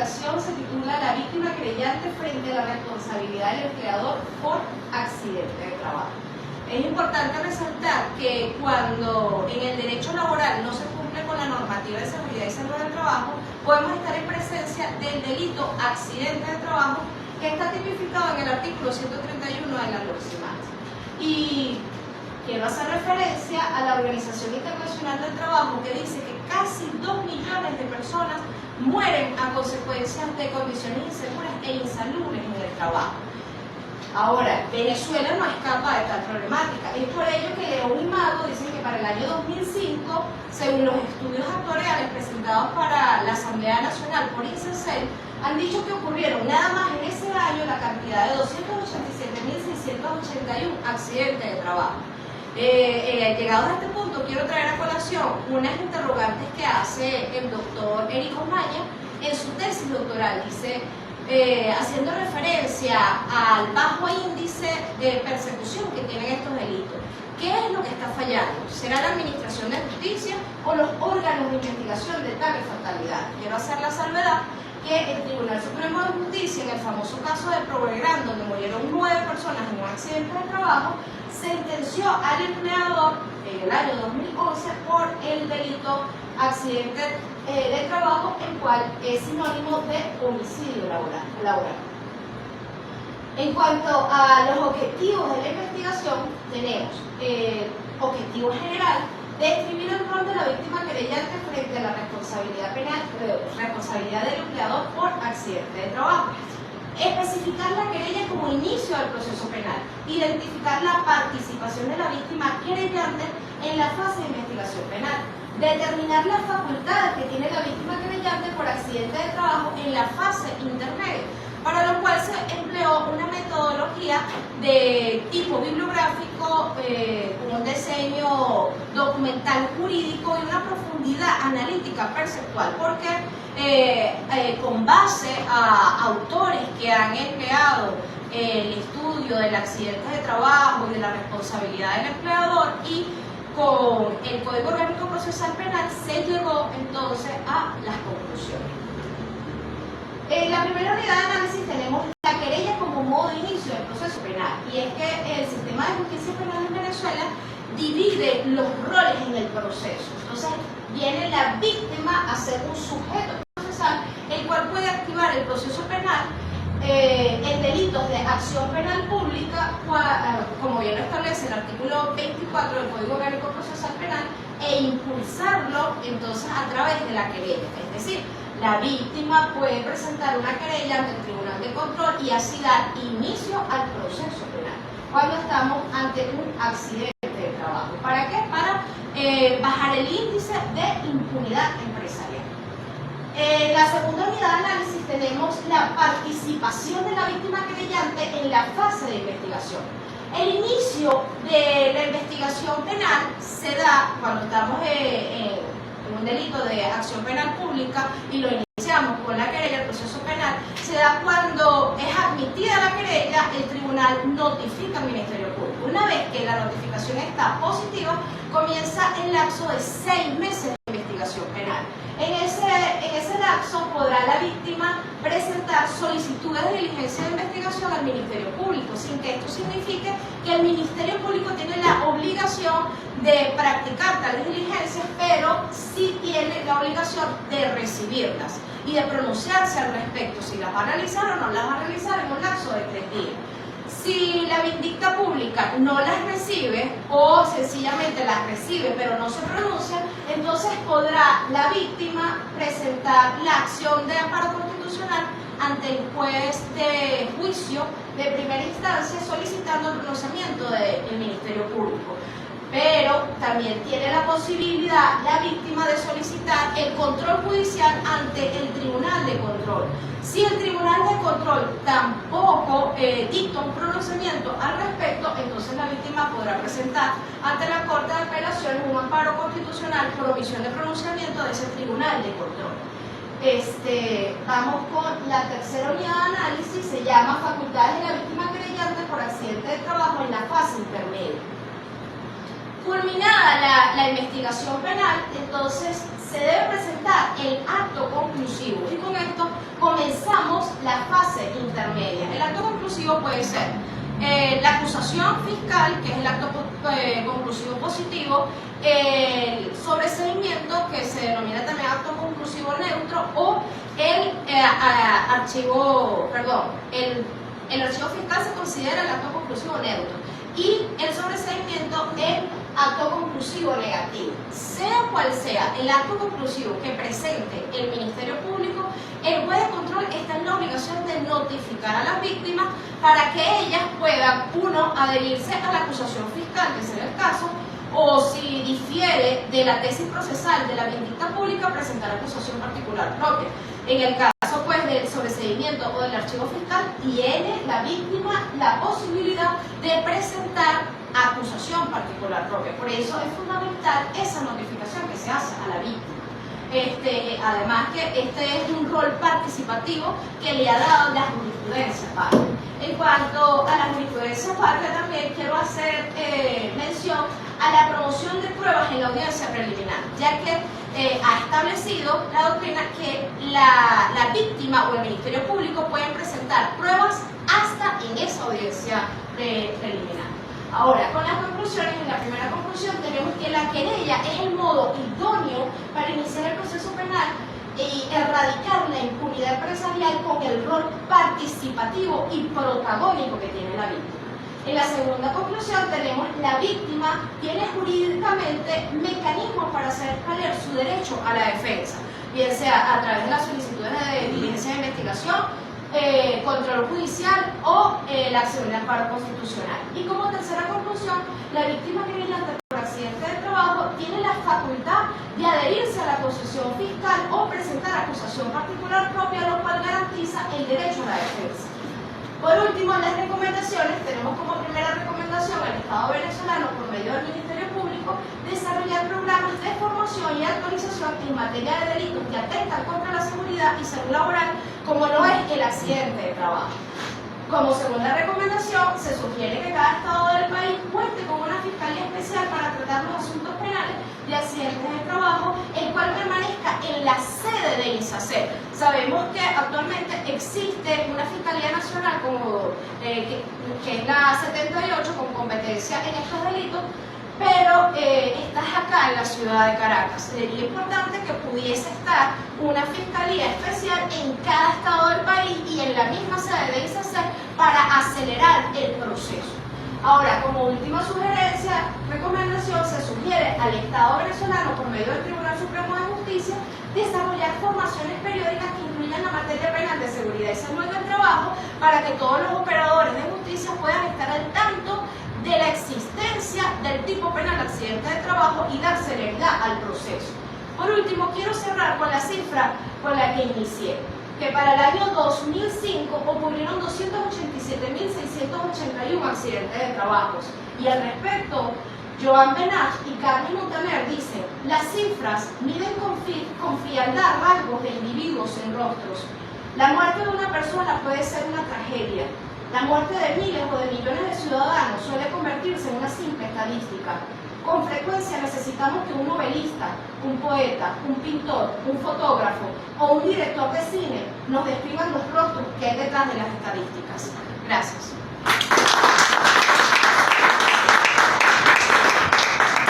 investigación se titula La víctima querellante frente a la responsabilidad del empleador por accidente de trabajo. Es importante resaltar que cuando en el derecho laboral no se cumple con la normativa de seguridad y salud del trabajo, podemos estar en presencia del delito accidente de trabajo, que está tipificado en el artículo 131 de la LORCIMAT. Y quiero hacer referencia a la Organización Internacional del Trabajo, que dice que casi 2 millones de personas mueren a consecuencias de condiciones inseguras e insalubres en el trabajo. Ahora, Venezuela no escapa de tal problemática. Es por ello que León y Mago dicen que para el año 2005, según los estudios actuariales presentados para la Asamblea Nacional por INSECEL, han dicho que ocurrieron nada más en ese año la cantidad de 287.681 accidentes de trabajo. Llegados a este punto, quiero traer a colación unas interrogantes que hace el doctor Eric Omaña en su tesis doctoral. Dice, haciendo referencia al bajo índice de persecución que tienen estos delitos, ¿qué es lo que está fallando? ¿Será la administración de justicia o los órganos de investigación de tales fatalidades? Quiero hacer la salvedad que el Tribunal Supremo de Justicia, en el famoso caso de Provegrán, donde murieron 9 personas en un accidente de trabajo, sentenció al empleador en el año 2011 por el delito accidente de trabajo, el cual es sinónimo de homicidio laboral. En cuanto a los objetivos de la investigación, tenemos objetivo general: describir el rol de la víctima querellante frente a la responsabilidad penal, responsabilidad del empleador por accidente de trabajo. Especificar la querella como inicio del proceso penal. Identificar la participación de la víctima querellante en la fase de investigación penal. Determinar las facultades que tiene la víctima querellante por accidente de trabajo en la fase intermedia, para lo cual se empleó una metodología de tipo bibliográfico, un diseño documental jurídico y una profundidad analítica perceptual, porque con base a autores que han empleado el estudio del accidente de trabajo y de la responsabilidad del empleador y con el Código Orgánico Procesal Penal, se llegó entonces a las conclusiones. En la primera unidad de análisis tenemos la querella como modo de inicio del proceso penal, y es que el sistema de justicia penal en Venezuela divide los roles en el proceso. Entonces viene la víctima a ser un sujeto procesal, el cual puede activar el proceso penal en delitos de acción penal pública, como bien lo establece el artículo 24 del Código Orgánico Procesal Penal, e impulsarlo entonces a través de la querella. Es decir, la víctima puede presentar una querella ante el Tribunal de Control y así dar inicio al proceso penal cuando estamos ante un accidente de trabajo. ¿Para qué? Para bajar el índice de impunidad empresarial. En la segunda unidad de análisis tenemos la participación de la víctima querellante en la fase de investigación. El inicio de la investigación penal se da cuando estamos en un delito de acción penal pública y lo iniciamos con la querella. El proceso penal se da cuando es admitida la querella, el tribunal notifica al Ministerio Público. Una vez que la notificación está positiva, comienza el lapso de 6 meses de investigación penal. En ese lapso podrá la víctima presentar solicitudes de diligencia de investigación al Ministerio Público, sin que esto signifique que el Ministerio Público tiene la obligación de practicar tales diligencias, pero sí tiene la obligación de recibirlas y de pronunciarse al respecto, si las va a realizar o no las va a realizar en un lapso de 3 días. Si la vindicta pública no las recibe o sencillamente las recibe pero no se pronuncia, entonces podrá la víctima presentar la acción de amparo constitucional ante el juez de juicio de primera instancia solicitando el pronunciamiento del Ministerio Público. Pero también tiene la posibilidad la víctima de solicitar el control judicial ante el Tribunal de Control. Si el Tribunal de Control tampoco dicta un pronunciamiento al respecto, entonces la víctima podrá presentar ante la Corte de Apelaciones un amparo constitucional por omisión de pronunciamiento de ese Tribunal de Control. Vamos con la tercera unidad de análisis, se llama Facultades de la víctima querellante por accidente de trabajo en la fase intermedia. Culminada la investigación penal, entonces se debe presentar el acto conclusivo y con esto comenzar conclusivo puede ser la acusación fiscal, que es el acto conclusivo positivo, el sobreseimiento, que se denomina también acto conclusivo neutro, o el archivo fiscal se considera el acto conclusivo neutro, y el sobreseimiento el acto conclusivo negativo. Sea cual sea el acto conclusivo que presente el Ministerio Público, el juez de control está en la obligación de notificar a las víctimas para que ellas puedan, uno, adherirse a la acusación fiscal, que sea el caso, o si difiere de la tesis procesal de la vindicta pública, presentar acusación particular propia. En el caso pues del sobreseimiento o del archivo fiscal, tiene la víctima la posibilidad de presentar acusación particular propia. Por eso es fundamental esa notificación que se hace a la víctima. Además que este es un rol participativo que le ha dado la jurisprudencia patria. En cuanto a la jurisprudencia patria, también quiero hacer mención a la promoción de pruebas en la audiencia preliminar, ya que ha establecido la doctrina que la víctima o el Ministerio Público pueden presentar pruebas hasta en esa audiencia preliminar. Ahora, con las conclusiones, en la primera conclusión tenemos que la querella es el modo idóneo para iniciar el proceso penal y erradicar la impunidad empresarial con el rol participativo y protagónico que tiene la víctima. En la segunda conclusión tenemos la víctima tiene jurídicamente mecanismos para hacer valer su derecho a la defensa, bien sea a través de las solicitudes de diligencia de investigación, control judicial o la acción de amparo constitucional. Y como tercera conclusión, la víctima criminante por accidente de trabajo tiene la facultad de adherirse a la acusación fiscal o presentar acusación particular propia, lo cual garantiza el derecho a la defensa. Por último, en las recomendaciones, tenemos como primera recomendación al Estado venezolano, por medio del Ministerio Público, desarrollar programas de formación y actualización en materia de delitos que atentan contra la seguridad y salud laboral, como lo es el accidente de trabajo. Como segunda recomendación, se sugiere que cada estado del país cuente con una fiscalía especial para tratar los asuntos penales de accidentes de trabajo, el cual permanezca en la sede de INSACER. Sabemos que actualmente existe una Fiscalía Nacional que es la 78 con competencia en estos delitos, pero estás acá en la ciudad de Caracas. Sería importante que pudiese estar una fiscalía especial en cada estado del país y en la misma sede de INSACER para acelerar el proceso. Ahora, como última sugerencia, recomendación, se sugiere al Estado venezolano, por medio del Tribunal Supremo de Justicia, desarrollar formaciones periódicas que incluyan la materia penal de seguridad y salud del trabajo, para que todos los operadores de justicia puedan estar al tanto de la existencia del tipo penal accidente de trabajo y dar celeridad al proceso. Por último, quiero cerrar con la cifra con la que inicié, que para el año 2005 ocurrieron 287.681 accidentes de trabajos. Y al respecto, Joan Benach y Carlos Montaner dicen: las cifras miden con frialdad rasgos de individuos en rostros. La muerte de una persona puede ser una tragedia. La muerte de miles o de millones de ciudadanos suele convertirse en una simple estadística. Con frecuencia necesitamos que un novelista, un poeta, un pintor, un fotógrafo o un director de cine nos describan los rostros que hay detrás de las estadísticas. Gracias.